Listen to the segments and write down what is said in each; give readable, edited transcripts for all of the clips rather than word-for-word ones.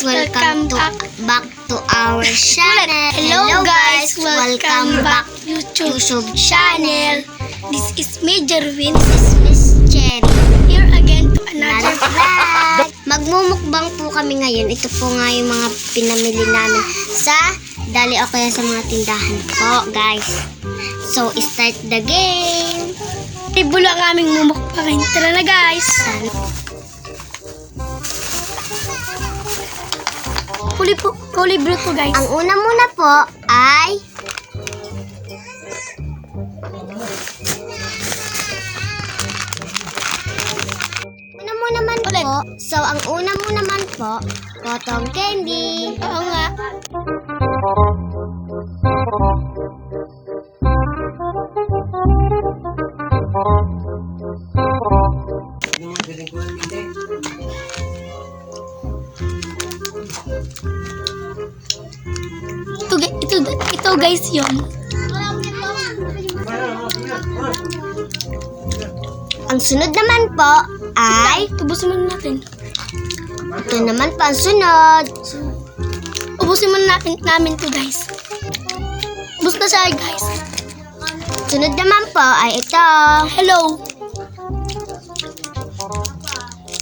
welcome back to our channel. Hello guys, welcome back YouTube channel. This is Major Win. This is Miss Cherry. Here again to another vlog. Magmumukbang po kami ngayon. Ito po nga yung mga pinamili namin sa Dali o kaya sa mga tindahan po, guys. So, start the game. Ibulo ang aming mumukbangin. Tara na guys. Kulay blue po guys. Ang una muna po ay ang una mo naman po, cotton candy. Oo nga. Ito guys yun. Ang sunod naman po ay Ubusin muna natin. ito naman po ang sunod. Ubusin muna namin to guys. Ubus na siya guys. Sunod naman po ay ito. Hello.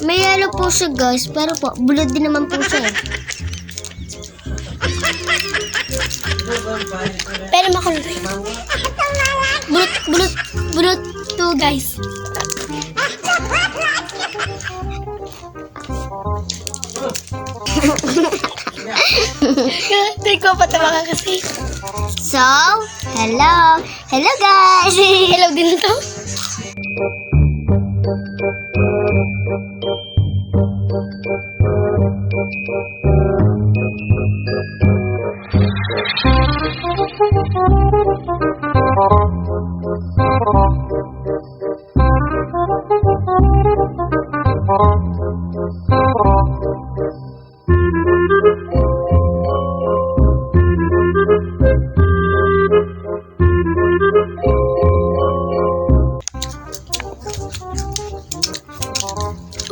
May yellow po siya guys, pero po bulod din naman po siya. Pero makulay. Bulot to guys. Hindi ko patawa ka kasi. So, hello guys. Hello din to.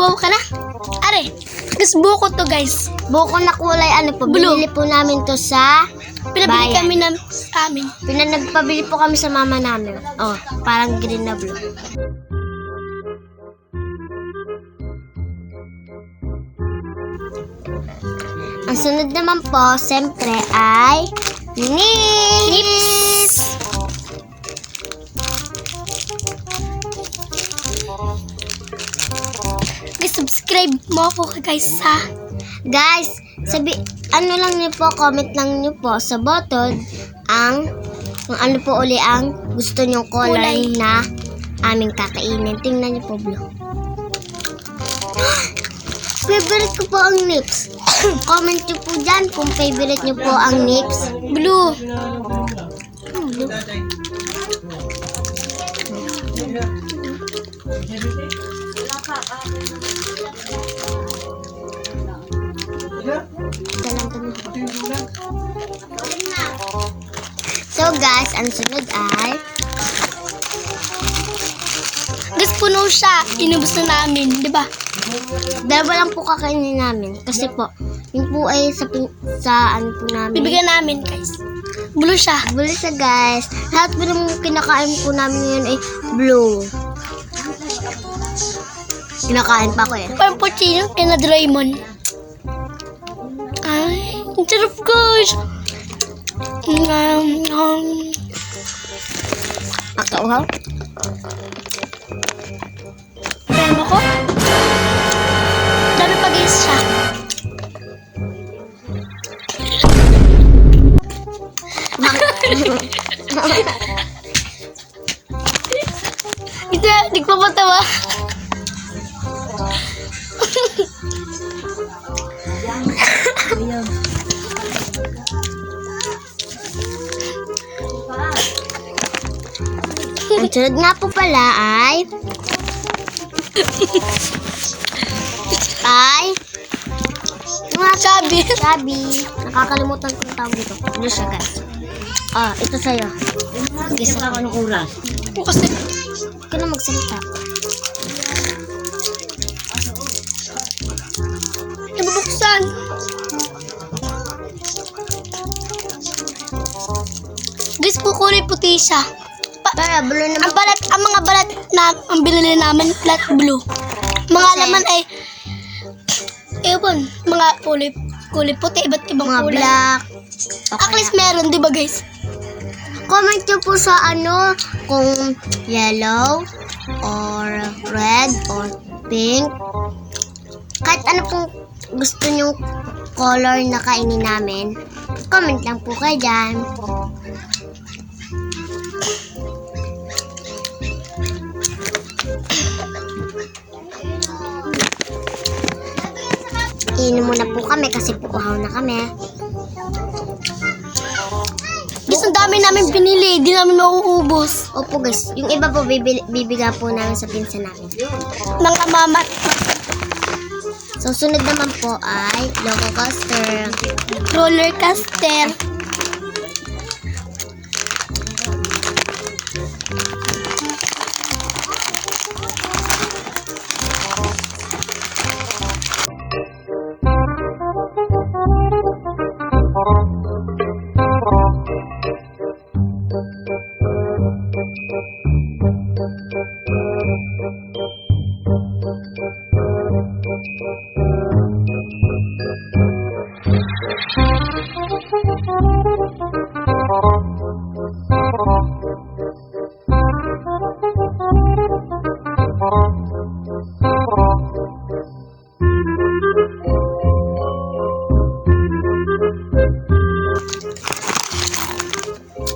Wow ka na? Are, guys, buko to guys. Buko na kulay ano po, Blue. binili po namin to sa Pinabili bayan. kami sa amin. Nagpabili po kami sa mama namin. Oh, parang green na blue. Ang sunod naman po, siyempre ay nips. Guys, subscribe mo ako guys ha. Guys, ano lang niyo po, comment lang niyo po sa button kung ano po uli ang gusto nyong kulay na aming kakainin. Tingnan niyo po, blue. Favorite ko po ang nips. Comment niyo po dyan kung favorite niyo po ang nips. Blue. Blue. So guys, ang sunod ay Guys, puno siya. Inubos na namin, di ba? dalawa lang po kakainin namin. Kasi po, yung po ay sa ano po namin. Bibigyan namin guys. Blue siya. Blue siya guys. Lahat po ng kinakain po namin ngayon ay blue. Kinakain pa ko eh. Parang pochino kina Doraemon. Ay, ang sarap guys. Akauhaw? Kaya mo ko? Dami pa guys siya. Ito, di ko matawa. Ang sunod nga po pala ay Sabi. Nakakalimutan ko yung tawag dito. Ano siya guys? Ito sa'yo. Gisa ka ng oras. Kasi Huwag ka na magsalita. nabubuksan. kulay puti siya. Para blue naman. Ang mga balat na ang binili namin, flat blue. Mga Kasi- laman ay, ewan, mga kulay puti, iba't ibang Mga kulay. black. At least meron, di ba guys? Comment nyo po sa kung yellow or red or pink. Kahit ano pong gusto nyong color na kainin namin, comment lang po kayo dyan. Inom muna po kami kasi po uhaw na kami. Guys, ang dami namin pinili, di namin mauubos. Opo guys, yung iba po bibiga po namin sa pinsan namin. Ng amamat. So sunod naman po ay Loco Coaster. Roller coaster.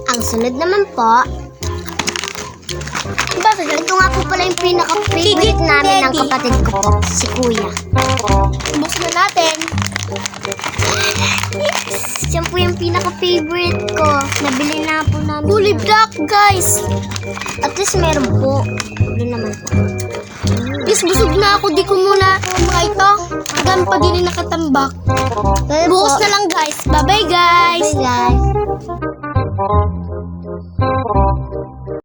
Ang sunod naman po, Bakit? ito nga po pala yung pinaka-favorite namin ng kapatid ko po, si Kuya. Ubus na natin. Yes! Yan po yung pinaka-favorite ko. Nabili na po namin. Kulay black, guys. At least meron po. Blue naman po. Guys, busog na ako. Di ko muna mga ito. Dami pa din yung nakatambak. Kaya Bukas po, na lang, guys. Bye-bye, guys. bye guys.